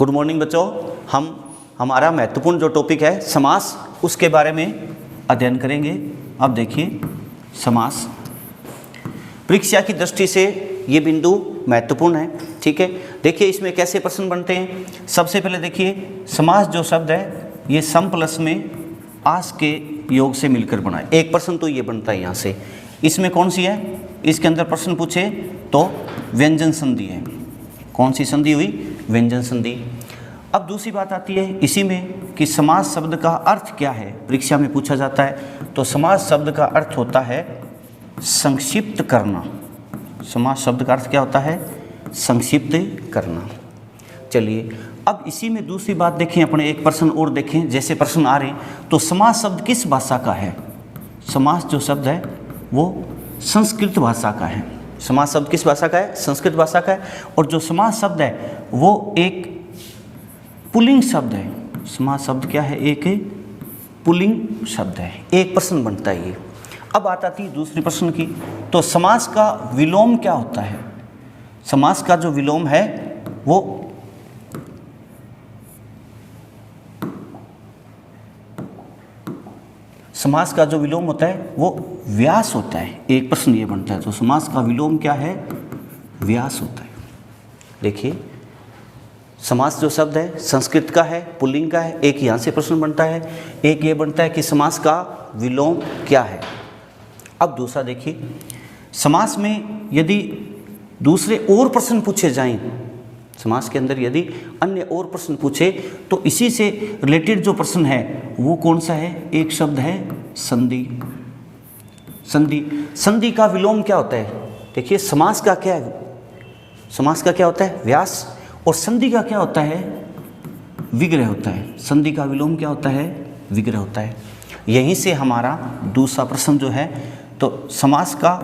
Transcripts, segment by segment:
Good morning बच्चों। हमारा महत्वपूर्ण जो टॉपिक है समास, उसके बारे में अध्ययन करेंगे। अब देखिए, समास परीक्षा की दृष्टि से ये बिंदु महत्वपूर्ण है। ठीक है, देखिए इसमें कैसे प्रश्न बनते हैं। सबसे पहले देखिए, समास जो शब्द है ये सम प्लस में आस के योग से मिलकर बना है। एक प्रश्न तो ये बनता है यहाँ से। इसमें कौन सी है, इसके अंदर प्रश्न पूछे तो व्यंजन संधि है। कौन सी संधि हुई? व्यंजन संधि। अब दूसरी बात आती है इसी में कि समास शब्द का अर्थ क्या है, परीक्षा में पूछा जाता है। तो समास शब्द का अर्थ होता है संक्षिप्त करना। समास शब्द का अर्थ क्या होता है? संक्षिप्त करना। चलिए अब इसी में दूसरी बात देखें, अपने एक प्रश्न और देखें। जैसे प्रश्न आ रहे हैं तो समास शब्द किस भाषा का है? समास जो शब्द है वो संस्कृत भाषा का है। समास शब्द किस भाषा का है? संस्कृत भाषा का है। और जो समास शब्द है वो एक पुल्लिंग शब्द है। समास शब्द क्या है? एक पुल्लिंग शब्द है। एक प्रश्न बनता है ये। अब आती है दूसरे प्रश्न की, तो समास का विलोम क्या होता है? समास का जो विलोम है वो समास का जो विलोम होता है वो व्यास होता है। एक प्रश्न ये बनता है, तो समास का विलोम क्या है? व्यास होता है। देखिए, समास जो शब्द है संस्कृत का है, पुल्लिंग का है। एक यहाँ से प्रश्न बनता है, एक ये बनता है कि समास का विलोम क्या है। अब दूसरा देखिए, समास में यदि दूसरे और प्रश्न पूछे जाएं, समास के अंदर यदि अन्य और प्रश्न पूछे तो इसी से रिलेटेड जो प्रश्न है वो कौन सा है? एक शब्द है संधि। संधि, संधि का विलोम क्या होता है? देखिए, समास का क्या है? समास का क्या होता है? व्यास। और संधि का क्या होता है? विग्रह होता है। संधि का विलोम क्या होता है? विग्रह होता है। यहीं से हमारा दूसरा प्रश्न जो है, तो समास का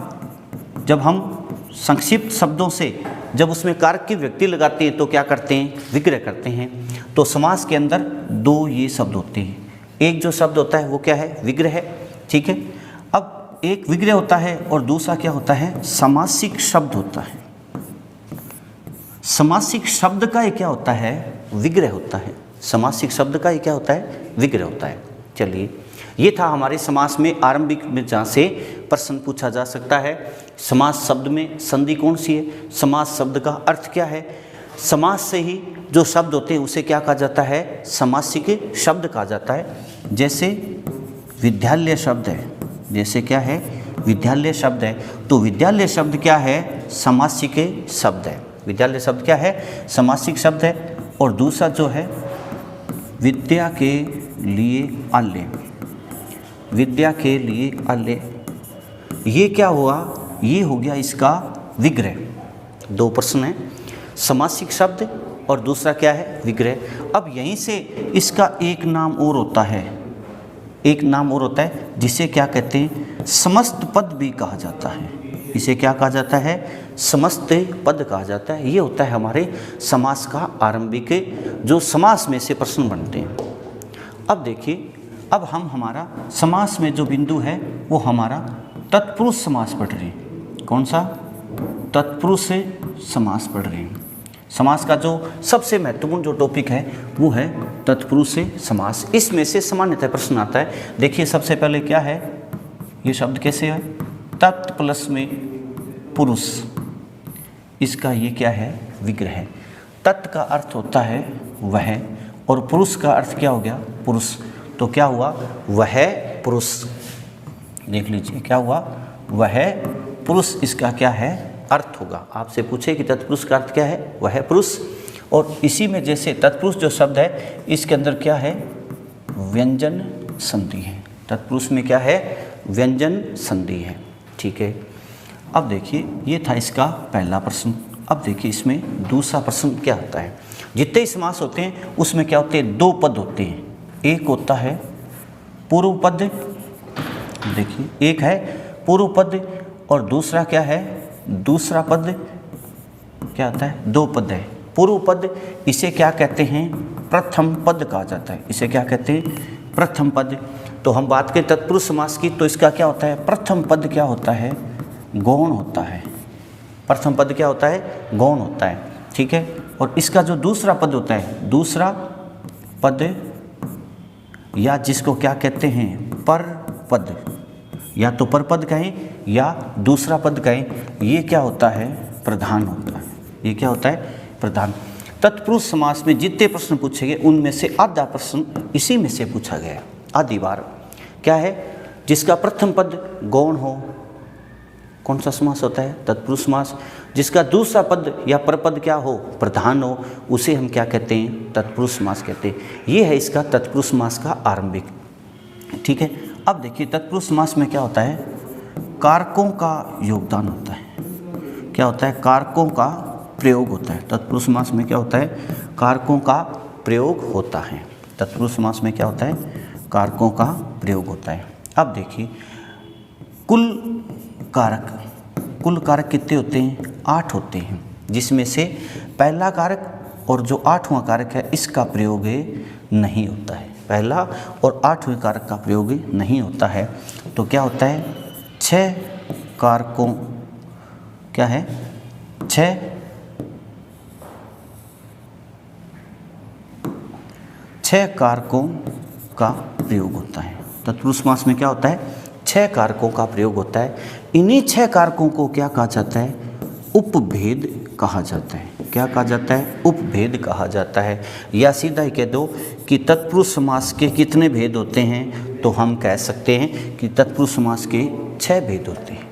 जब हम संक्षिप्त शब्दों से जब उसमें कारक की व्यक्ति लगाते हैं तो क्या करते हैं? विग्रह करते हैं। तो समास के अंदर दो ये शब्द होते हैं। एक जो शब्द होता है वो क्या है? विग्रह है। ठीक है, अब एक विग्रह होता है और दूसरा क्या होता है? समासिक शब्द होता है। समासिक शब्द का ये क्या होता है? विग्रह होता है। समासिक शब्द का ये क्या होता है? विग्रह होता है। चलिए, ये था हमारे समास में आरंभिक में जहाँ से प्रश्न पूछा जा सकता है। समास शब्द में संधि कौन सी है? समास शब्द का अर्थ क्या है? समास से ही जो शब्द होते हैं उसे क्या कहा जाता है? समासिक शब्द कहा जाता है। जैसे विद्यालय शब्द है, जैसे क्या है? विद्यालय शब्द है। तो विद्यालय शब्द क्या है? समासिक शब्द है। विद्यालय शब्द क्या है? समासिक शब्द है। और दूसरा जो है विद्या के लिए आल्य, विद्या के लिए आल्य, ये क्या हुआ? ये हो गया इसका विग्रह। दो प्रश्न है, समासिक शब्द और दूसरा क्या है? विग्रह। अब यहीं से इसका एक नाम और होता है, एक नाम और होता है जिसे क्या कहते हैं? समस्त पद भी कहा जाता है। इसे क्या कहा जाता है? समस्त पद कहा जाता है। ये होता है हमारे समास का आरंभिक जो समास में से प्रश्न बनते हैं। अब देखिए, अब हम हमारा समास में जो बिंदु है वो हमारा तत्पुरुष समास पढ़ रहे हैं। कौन सा? तत्पुरुष समास पढ़ रहे हैं। समास का जो सबसे महत्वपूर्ण जो टॉपिक है वो है तत्पुरुष समास। इसमें से सामान्यतः प्रश्न आता है। देखिए, सबसे पहले क्या है? ये शब्द कैसे है? तत् प्लस में पुरुष, इसका ये क्या है? विग्रह है। तत् का अर्थ होता है वह, और पुरुष का अर्थ क्या हो गया? पुरुष। तो क्या हुआ? वह पुरुष। देख लीजिए, क्या हुआ? वह पुरुष। इसका क्या है? अर्थ होगा। आपसे पूछे कि तत्पुरुष का अर्थ क्या है? वह पुरुष। और इसी में जैसे तत्पुरुष जो शब्द है इसके अंदर क्या है? व्यंजन संधि है। तत्पुरुष में क्या है? व्यंजन संधि है। ठीक है, अब देखिए, ये था इसका पहला प्रश्न। अब देखिए इसमें दूसरा प्रश्न क्या होता है। जितने ही समास होते हैं उसमें क्या होते हैं? दो पद होते हैं। एक होता है पूर्व पद, देखिए एक है पूर्व पद और दूसरा क्या है? दूसरा पद क्या होता है? दो पद है। पूर्व पद, इसे क्या कहते हैं? प्रथम पद कहा जाता है। इसे क्या कहते हैं? प्रथम पद। तो हम बात करें तत्पुरुष समास की तो इसका क्या होता है? प्रथम पद क्या होता है? गौण होता है। प्रथम पद क्या होता है? गौण होता है। ठीक है, और इसका जो दूसरा पद होता है, दूसरा पद या जिसको क्या कहते हैं पर पद, या तो पर पद कहें या दूसरा पद कहें, ये क्या होता है प्रधान होता है। ये क्या होता है प्रधान। तत्पुरुष समास में जितने प्रश्न पूछे गए उनमें से आधा प्रश्न इसी में से पूछा गया, आधी बार। क्या है, जिसका प्रथम पद गौण हो, कौन सा समास होता है तत्पुरुष समास। जिसका दूसरा पद या परपद क्या हो प्रधान हो, उसे हम क्या कहते हैं तत्पुरुष समास कहते हैं। ये है इसका तत्पुरुष समास का आरंभिक। ठीक है, अब देखिए तत्पुरुष समास में क्या होता है, कारकों का योगदान होता है। क्या होता है, कारकों का प्रयोग होता है। तत्पुरुष समास में क्या होता है, कारकों का प्रयोग होता है। तत्पुरुष समास में क्या होता है, कारकों का प्रयोग होता है। अब देखिए कुल कारक कितने होते हैं, 8 होते हैं, जिसमें से पहला कारक और जो 8वां कारक है इसका प्रयोग नहीं होता है। पहला और 8वें कारक का प्रयोग नहीं होता है। तो क्या होता है, 6 कारकों, क्या है 6 कारकों का प्रयोग होता है। तत्पुरुष समास में क्या होता है, 6 कारकों का प्रयोग होता है। इन्हीं 6 कारकों को क्या कहा जाता है, उपभेद कहा जाता है। क्या कहा जाता है, उपभेद कहा जाता है। या सीधा ही कह दो कि तत्पुरुष समास के कितने भेद होते हैं, तो हम कह सकते हैं कि तत्पुरुष समास के 6 भेद होते हैं।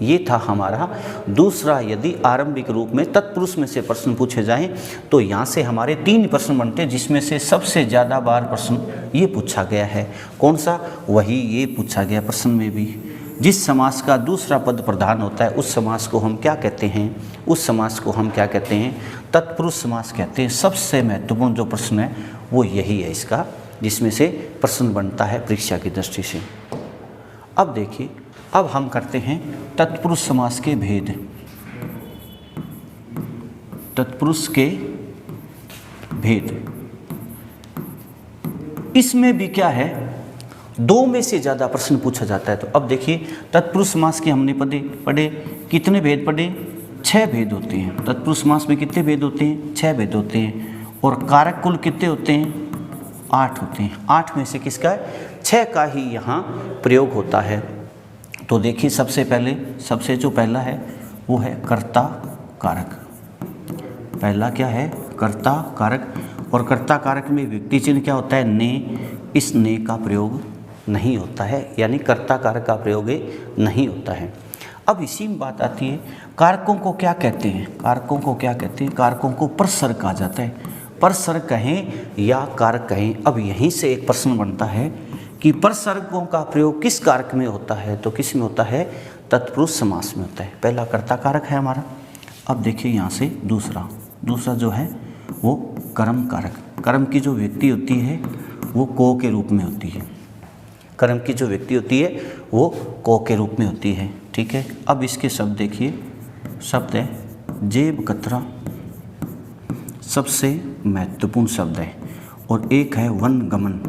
ये था हमारा दूसरा। यदि आरंभिक रूप में तत्पुरुष में से प्रश्न पूछे जाएं तो यहाँ से हमारे 3 प्रश्न बनते हैं, जिसमें से सबसे ज़्यादा बार प्रश्न ये पूछा गया है। कौन सा, वही ये पूछा गया प्रश्न में भी। जिस समास का दूसरा पद प्रधान होता है उस समास को हम क्या कहते हैं, उस समास को हम क्या कहते हैं, तत्पुरुष समास कहते हैं। सबसे महत्वपूर्ण जो प्रश्न है वो यही है इसका, जिसमें से प्रश्न बनता है परीक्षा की दृष्टि से। अब देखिए, अब हम करते हैं तत्पुरुष समास के भेद। तत्पुरुष के भेद, इसमें भी क्या है, 2 में से ज़्यादा प्रश्न पूछा जाता है। तो अब देखिए तत्पुरुष समास के हमने पढ़े कितने भेद पढ़े, 6 भेद होते हैं। तत्पुरुष समास में कितने भेद होते हैं, 6 भेद होते हैं। और कारक कुल कितने होते हैं, 8 होते हैं। 8 में से किसका है, 6 का ही यहाँ प्रयोग होता है। तो देखिए सबसे जो पहला है वो है कर्ता कारक। पहला क्या है, कर्ता कारक। और कर्ता कारक में व्यक्ति चिन्ह क्या होता है, ने। इस ने का प्रयोग नहीं होता है, यानी कर्ता कारक का प्रयोग नहीं होता है। अब इसी में बात आती है, कारकों को क्या कहते हैं, कारकों को क्या कहते हैं, कारकों को परसर्ग कहा जाता है। परसर्ग कहें या कारक कहें। अब यहीं से एक प्रश्न बनता है कि परसर्गों का प्रयोग किस कारक में होता है, तो किस में होता है, तत्पुरुष समास में होता है। पहला कर्ता कारक है हमारा। अब देखिए यहाँ से दूसरा जो है वो कर्म कारक। कर्म की जो व्यक्ति होती है वो को के रूप में होती है। कर्म की जो व्यक्ति होती है वो को के रूप में होती है। ठीक है, अब इसके शब्द देखिए, शब्द है जेब कतरा, सबसे महत्वपूर्ण शब्द है। और एक है वन गमन।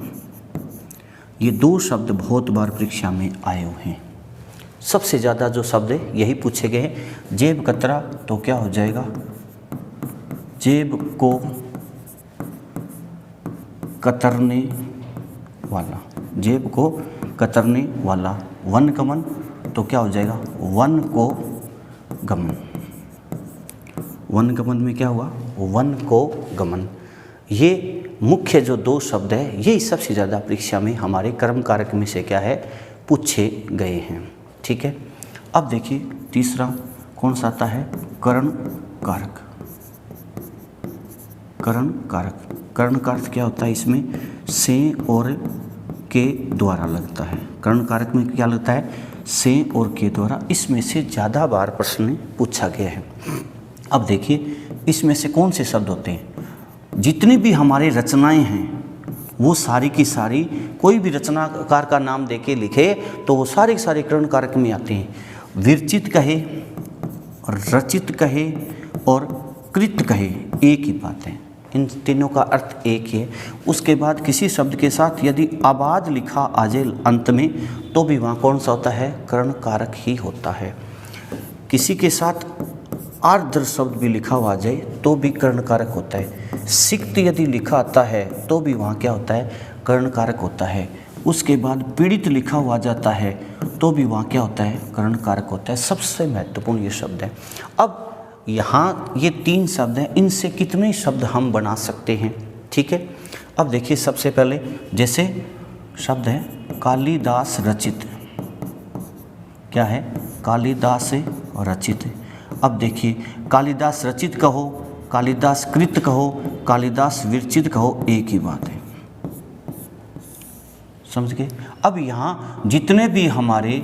ये 2 शब्द बहुत बार परीक्षा में आए हुए हैं। सबसे ज़्यादा जो शब्द है यही पूछे गए हैं। जेब कतरा तो क्या हो जाएगा, जेब को कतरने वाला, जेब को कतरने वाला। वन गमन तो क्या हो जाएगा, वन को गमन। वन गमन में क्या हुआ, वन को गमन। ये मुख्य जो 2 शब्द है यही सबसे ज़्यादा परीक्षा में हमारे कर्म कारक में से क्या है, पूछे गए हैं। ठीक है, अब देखिए तीसरा कौन सा आता है, करण कारक। करण कारक, कर्ण का अर्थ क्या होता है, इसमें से और के द्वारा लगता है। कर्ण कारक में क्या लगता है, से और के द्वारा। इसमें से ज़्यादा बार प्रश्न पूछा गया है। अब देखिए इसमें से कौन से शब्द होते हैं, जितनी भी हमारी रचनाएं हैं वो सारी की सारी, कोई भी रचनाकार का नाम देके लिखे तो वो सारे के सारे कर्ण कारक में आते हैं। विरचित कहे, रचित कहे और कृत कहे, एक ही बात है। इन तीनों का अर्थ एक ही है। उसके बाद किसी शब्द के साथ यदि आबाद लिखा आ जाए अंत में तो भी वहाँ कौन सा होता है, कर्ण कारक ही होता है। किसी के साथ आर्द्र शब्द भी लिखा हुआ आ जाए तो भी कर्ण कारक होता है। सिक्त यदि लिखा आता है तो भी वहाँ क्या होता है, कर्ण कारक होता है। उसके बाद पीड़ित लिखा हुआ जाता है तो भी वहाँ क्या होता है, कर्ण कारक होता है। सबसे महत्वपूर्ण ये शब्द है। अब यहाँ ये 3 शब्द हैं, इनसे कितने शब्द हम बना सकते हैं, ठीक है। अब देखिए सबसे पहले जैसे शब्द है कालिदास रचित, क्या है, कालिदास रचित। अब देखिए कालिदास रचित कहो, कालिदास कृत कहो, कालिदास विरचित कहो, एक ही बात है, समझ गए। अब यहाँ जितने भी हमारे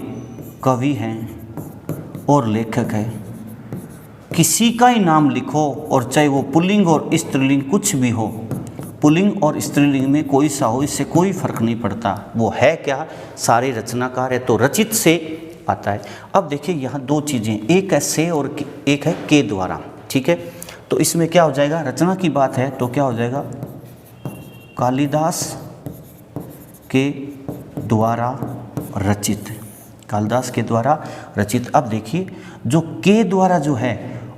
कवि हैं और लेखक हैं, किसी का ही नाम लिखो और चाहे वो पुल्लिंग और स्त्रीलिंग कुछ भी हो, पुल्लिंग और स्त्रीलिंग में कोई सा हो, इससे कोई फर्क नहीं पड़ता, वो है क्या, सारे रचनाकार है, तो रचित से आता है। अब देखिए यहाँ 2 चीज़ें, एक है से और एक है के द्वारा, ठीक है। तो इसमें क्या हो जाएगा, रचना की बात है तो क्या हो जाएगा, कालिदास के द्वारा रचित, कालिदास के द्वारा रचित। अब देखिए जो के द्वारा जो है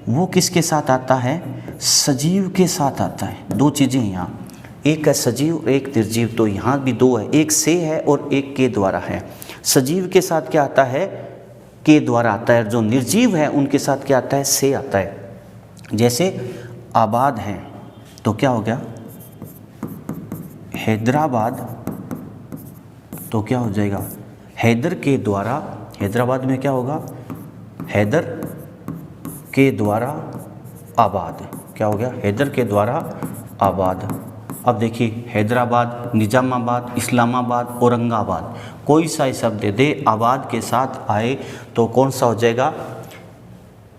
वो किसके साथ आता है, सजीव के साथ आता है। 2 चीज़ें यहाँ, एक है सजीव एक निर्जीव, तो यहाँ भी 2 है, एक से है और एक के द्वारा है। सजीव के साथ क्या आता है, के द्वारा आता है, जो निर्जीव है उनके साथ क्या आता है, से आता है। जैसे आबाद है तो क्या हो गया, हैदराबाद, तो क्या हो जाएगा, हैदर के द्वारा, हैदराबाद में क्या होगा, हैदर के द्वारा आबाद, क्या हो गया, हैदर के द्वारा आबाद। अब देखिए हैदराबाद, निजामाबाद, इस्लामाबाद, औरंगाबाद, कोई सा ही शब्द दे दे आबाद के साथ आए तो कौन सा हो जाएगा,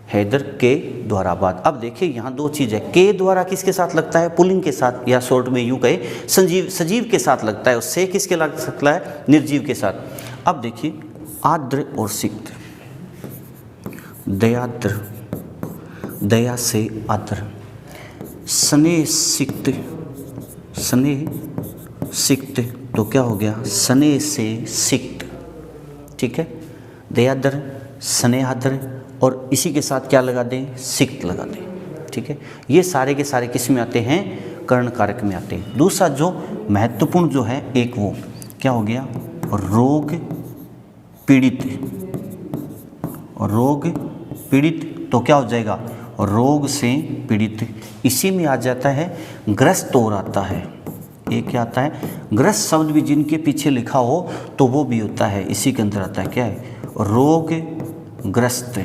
हैदर के द्वारा आबाद। अब देखिए यहाँ 2 चीज़ है, के द्वारा किसके साथ लगता है, पुल्लिंग के साथ, या शॉर्ट में यूँ कहे सजीव के साथ लगता है, उससे किसके लग सकता है, निर्जीव के साथ। अब देखिए आर्द्र और सिक्त, दयाद्र, दया से आर्द्र, स्नेह सिक्त, स्नेह सिक्त, तो क्या हो गया, स्नेह से सिक्त, ठीक है। दयाद्र, स्नेहाद्र, और इसी के साथ क्या लगा दें, सिक्त लगा दें, ठीक है। ये सारे के सारे किस में आते हैं, कर्ण कारक में आते हैं। दूसरा जो महत्वपूर्ण जो है एक वो क्या हो गया, रोग पीड़ित, रोग पीड़ित, तो क्या हो जाएगा, रोग से पीड़ित। इसी में आ जाता है ग्रस्त और आता है, एक क्या आता है, ग्रस्त शब्द भी जिनके पीछे लिखा हो तो वो भी होता है, इसी के अंदर आता है, क्या है, रोग ग्रस्त,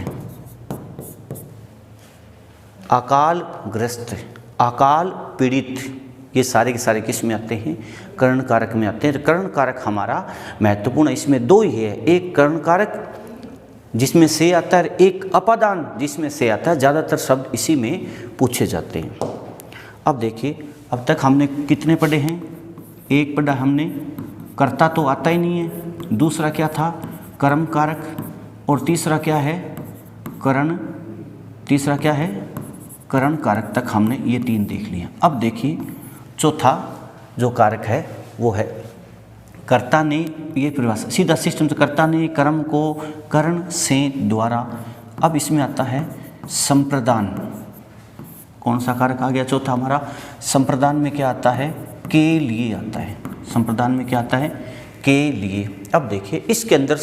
अकाल ग्रस्त, अकाल पीड़ित, ये सारे के सारे किस में आते हैं, कर्ण कारक में आते हैं। कर्ण कारक हमारा महत्वपूर्ण, इसमें 2 ही है, एक कर्ण कारक जिसमें से आता है, एक अपादान जिसमें से आता है। ज़्यादातर शब्द इसी में पूछे जाते हैं। अब देखिए अब तक हमने कितने पढ़े हैं, एक पढ़ा हमने, कर्ता तो आता ही नहीं है, दूसरा क्या था, कर्म कारक, और तीसरा क्या है, करण, तीसरा क्या है, करण कारक तक हमने ये 3 देख लिया। अब देखिए चौथा जो कारक है वो है कर्ता ने, ये परिभाषा सीधा सिस्टम से, कर्ता ने कर्म को करण से द्वारा। अब इसमें आता है संप्रदान, कौन सा कारक आ गया चौथा हमारा, संप्रदान में क्या आता है, के लिए आता है, संप्रदान में क्या आता है, के लिए। अब देखिए इसके अंदर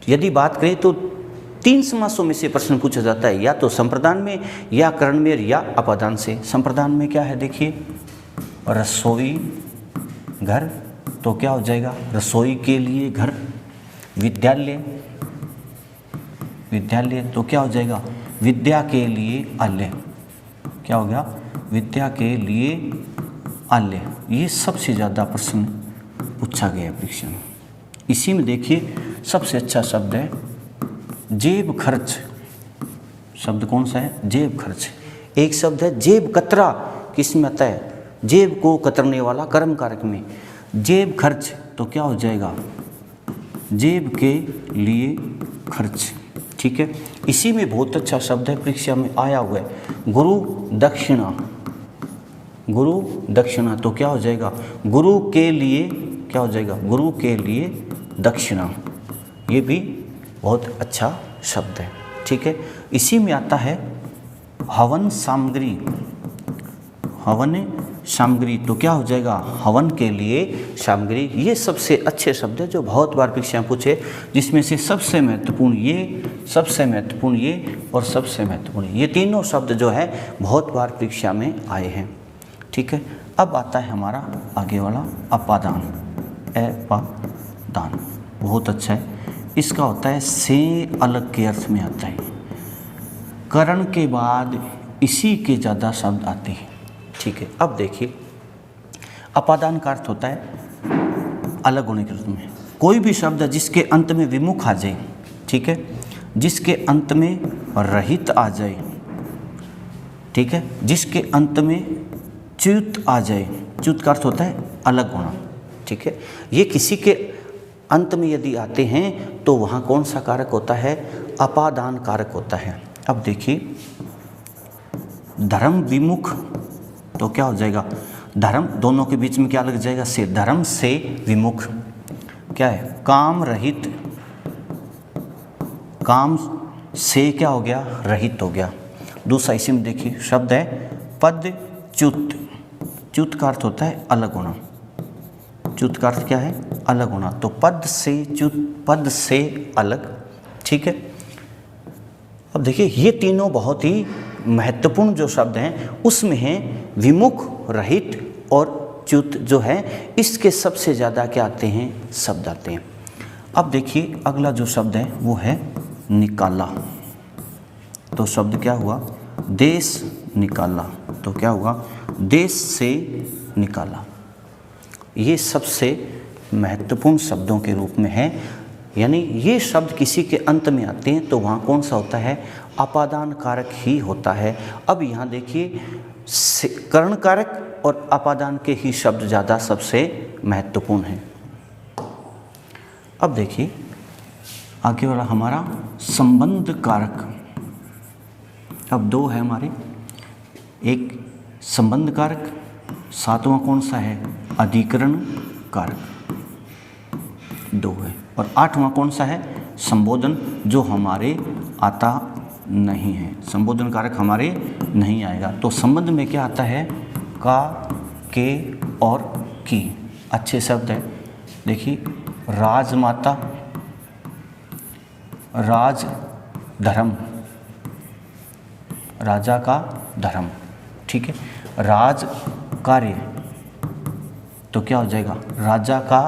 यदि बात करें तो 3 समासों में से प्रश्न पूछा जाता है, या तो संप्रदान में, या करण में, या अपादान से। संप्रदान में क्या है, देखिए रसोई घर, तो क्या हो जाएगा, रसोई के लिए घर। विद्यालय, विद्यालय, तो क्या हो जाएगा, विद्या के लिए आलय, क्या हो गया, विद्या के लिए आलय। ये सबसे ज़्यादा प्रश्न पूछा गया परीक्षा में। इसी में देखिए सबसे अच्छा शब्द है जेब खर्च, शब्द कौन सा है, जेब खर्च। एक शब्द है जेब कतरा, किस में आता है, जेब को कतरने वाला, कर्म कारक में। जेब खर्च, तो क्या हो जाएगा, जेब के लिए खर्च, ठीक है। इसी में बहुत अच्छा शब्द है, परीक्षा में आया हुआ है, गुरु दक्षिणा, गुरु दक्षिणा, तो क्या हो जाएगा, गुरु के लिए, क्या हो जाएगा, गुरु के लिए दक्षिणा। ये भी बहुत अच्छा शब्द है, ठीक है। इसी में आता है हवन सामग्री, हवन सामग्री तो क्या हो जाएगा, हवन के लिए सामग्री। ये सबसे अच्छे शब्द है जो बहुत बार परीक्षा में पूछे, जिसमें से सबसे महत्वपूर्ण ये, सबसे महत्वपूर्ण ये और सबसे महत्वपूर्ण ये तीनों शब्द जो है बहुत बार परीक्षा में आए हैं। ठीक है, अब आता है हमारा आगे वाला अपादान। अपादान बहुत अच्छा है, इसका होता है से अलग के अर्थ में आता है, करण के बाद इसी के ज़्यादा शब्द आते हैं। ठीक है, अब देखिए अपादान का अर्थ होता है अलग होने के रूप में। कोई भी शब्द जिसके अंत में विमुख आ जाए, ठीक है, जिसके अंत में रहित आ जाए, ठीक है, जिसके अंत में च्युत आ जाए, च्युत का अर्थ होता है अलग होना। ठीक है, ये किसी के अंत में यदि आते हैं तो वहाँ कौन सा कारक होता है, अपादान कारक होता है। अब देखिए धर्म विमुख तो क्या हो जाएगा, धर्म दोनों के बीच में क्या लग जाएगा, से, धर्म से विमुख क्या है, काम रहित, काम से क्या हो गया, रहित हो गया। दूसरा इसी में देखिए शब्द है पद च्युत, च्युत का अर्थ होता है अलग होना, च्युत का अर्थ क्या है, अलग होना। तो पद से च्युत, पद से अलग। ठीक है, अब देखिए ये तीनों बहुत ही महत्वपूर्ण जो शब्द हैं उसमें हैं विमुख, रहित और च्युत जो है, इसके सबसे ज़्यादा क्या आते हैं, शब्द आते हैं। अब देखिए अगला जो शब्द है वो है निकाला। तो शब्द क्या हुआ, देश निकाला, तो क्या हुआ, देश से निकाला। ये सबसे महत्वपूर्ण शब्दों के रूप में है, यानी ये शब्द किसी के अंत में आते हैं तो वहाँ कौन सा होता है, अपादान कारक ही होता है। अब यहाँ देखिए करण कारक और अपादान के ही शब्द ज़्यादा सबसे महत्वपूर्ण हैं। अब देखिए आगे वाला हमारा संबंध कारक। अब दो है हमारे, एक संबंध कारक, सातवां कौन सा है, अधिकरण कारक, दो है। और आठवां कौन सा है, संबोधन, जो हमारे आता नहीं है, संबोधन कारक हमारे नहीं आएगा। तो संबंध में क्या आता है, का, के और की। अच्छे शब्द है, देखिए राजमाता, राज धर्म, राजा का धर्म। ठीक है, राज कार्य तो क्या हो जाएगा, राजा का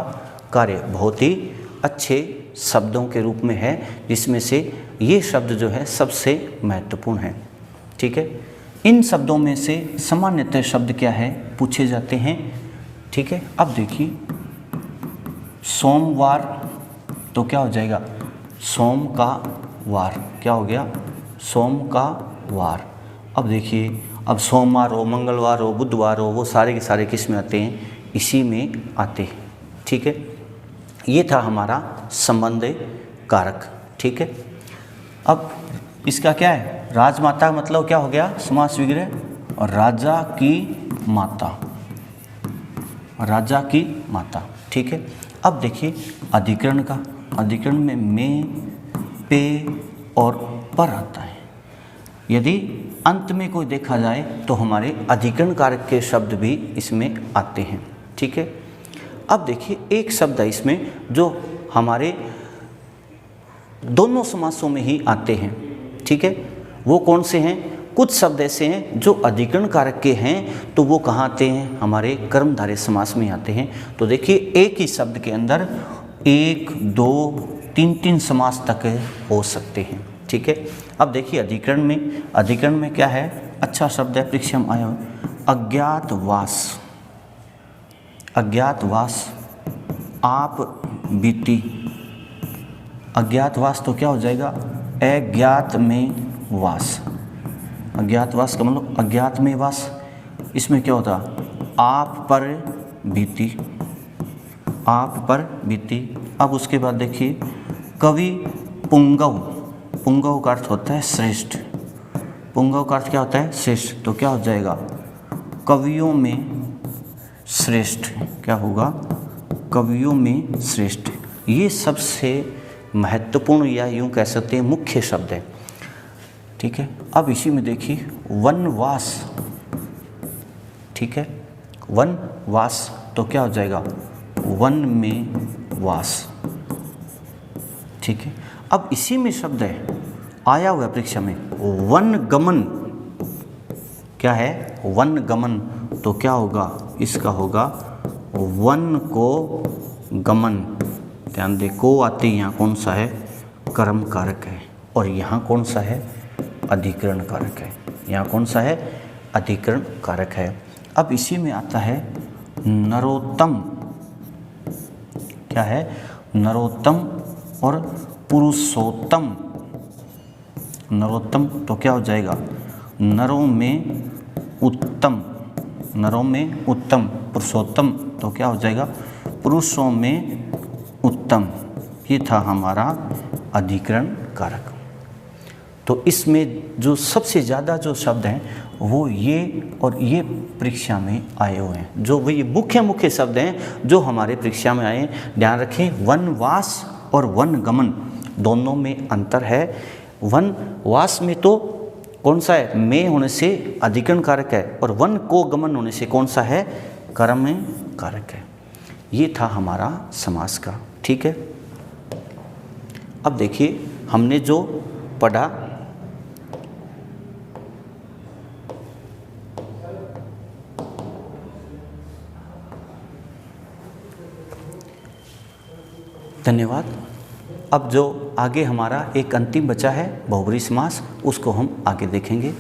कार्य। बहुत ही अच्छे शब्दों के रूप में है, जिसमें से ये शब्द जो है सबसे महत्वपूर्ण है। ठीक है, इन शब्दों में से सामान्यतः शब्द क्या है पूछे जाते हैं। ठीक है, अब देखिए सोमवार तो क्या हो जाएगा, सोम का वार, क्या हो गया, सोम का वार। अब देखिए, अब सोमवार हो, मंगलवार हो, बुधवार हो, वो सारे के सारे किस में आते हैं, इसी में आते हैं। ठीक है, ये था हमारा संबंध कारक। ठीक है, अब इसका क्या है, राजमाता का मतलब क्या हो गया, समास विग्रह, और राजा की माता, राजा की माता। ठीक है, अब देखिए अधिकरण का, अधिकरण में पे और पर आता है। यदि अंत में कोई देखा जाए तो हमारे अधिकरण कारक के शब्द भी इसमें आते हैं। ठीक है, अब देखिए एक शब्द है इसमें जो हमारे दोनों समासों में ही आते हैं। ठीक है, वो कौन से हैं, कुछ शब्द ऐसे हैं जो अधिकरण कारक के हैं तो वो कहाँ आते हैं, हमारे कर्मधारय समास में आते हैं। तो देखिए एक ही शब्द के अंदर एक, दो, तीन समास तक हो सकते हैं। ठीक है, अब देखिए अधिकरण में क्या है, अच्छा शब्द है परीक्षा में आया, अज्ञातवास, अज्ञातवास, आप बीती, अज्ञातवास तो क्या हो जाएगा, अज्ञात में वास, अज्ञातवास का मतलब अज्ञात में वास। इसमें क्या होता, आप पर बीती, आप पर बीती। अब उसके बाद देखिए कवि पुंगव, पुंगव का अर्थ होता है श्रेष्ठ, पुंगव का अर्थ क्या होता है, श्रेष्ठ। तो क्या हो जाएगा, कवियों में श्रेष्ठ, क्या होगा, कवियों में श्रेष्ठ। ये सबसे महत्वपूर्ण या यूँ कह सकते हैं मुख्य शब्द है। ठीक है, अब इसी में देखिए वनवास, ठीक है, वनवास तो क्या हो जाएगा, वन में वास, ठीक है। अब इसी में शब्द है आया हुआ परीक्षा में वनगमन, क्या है, वनगमन, तो क्या होगा, इसका होगा वन को गमन, ध्यान दे, को आते यहाँ कौन सा है, कर्म कारक है, और यहाँ कौन सा है, अधिकरण कारक है, यहाँ कौन सा है, अधिकरण कारक है। अब इसी में आता है नरोत्तम, क्या है, नरोत्तम और पुरुषोत्तम, नरोत्तम तो क्या हो जाएगा, नरों में उत्तम, नरों में उत्तम, पुरुषोत्तम तो क्या हो जाएगा, पुरुषों में उत्तम। ये था हमारा अधिकरण कारक। तो इसमें जो सबसे ज़्यादा जो शब्द हैं वो ये और ये परीक्षा में आए हुए हैं, जो वही मुख्य शब्द हैं जो हमारे परीक्षा में आए। ध्यान रखें, वनवास और वनगमन दोनों में अंतर है। वनवास में तो कौन सा है, में होने से अधिकरण कारक है, और वन को गमन होने से कौन सा है, कर्म कारक है। ये था हमारा समास का, ठीक है। अब देखिए हमने जो पढ़ा, धन्यवाद। अब जो आगे हमारा एक अंतिम बचा है बहुब्रीहि समास, उसको हम आगे देखेंगे।